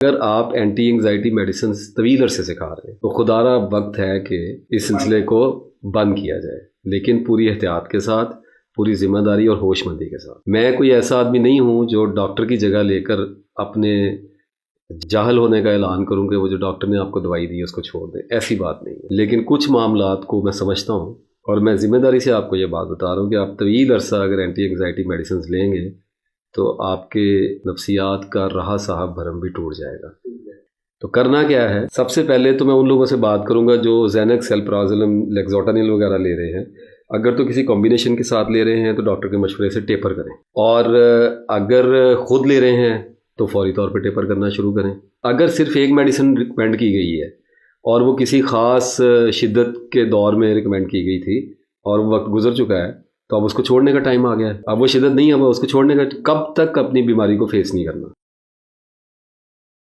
अगर आप anti anxiety medicine तवील अरसे से खा रहे हैं तो खुदारा वक्त है कि इस सिलसिले को बंद किया जाए, लेकिन पूरी एहतियात के साथ, पूरी जिम्मेदारी और होशमंदी के साथ। मैं कोई ऐसा आदमी नहीं हूँ जो डॉक्टर की जगह लेकर अपने जाहल होने का ऐलान करूँ कि वो जो डॉक्टर ने आपको दवाई दी उसको छोड़ दें, ऐसी बात नहीं है। लेकिन कुछ मामलात को मैं समझता हूँ और मैं ज़िम्मेदारी से आपको ये बात बता रहा हूँ कि आप तवील अरसा अगर एंटी एंजाइटी मेडिसिन लेंगे तो आपके नफ्सियात का रहा साहब भरम भी टूट जाएगा। तो करना क्या है, सबसे पहले तो मैं उन लोगों से बात करूंगा जो ज़ैनक्स, सेल्प्राज़ोलम, लेक्सोटानिल वगैरह ले रहे हैं। अगर तो किसी कॉम्बिनेशन के साथ ले रहे हैं तो डॉक्टर के मशवरे से टेपर करें, और अगर खुद ले रहे हैं तो फौरी तौर पर टेपर करना शुरू करें। अगर सिर्फ एक मेडिसिन रिकमेंड की गई है और वो किसी ख़ास शिद्दत के दौर में रिकमेंड की गई थी और वक्त गुजर चुका है, तो अब उसको छोड़ने का टाइम आ गया है। अब वो शिद्दत नहीं है, अब उसको छोड़ने का, कब तक अपनी बीमारी को फेस नहीं करना।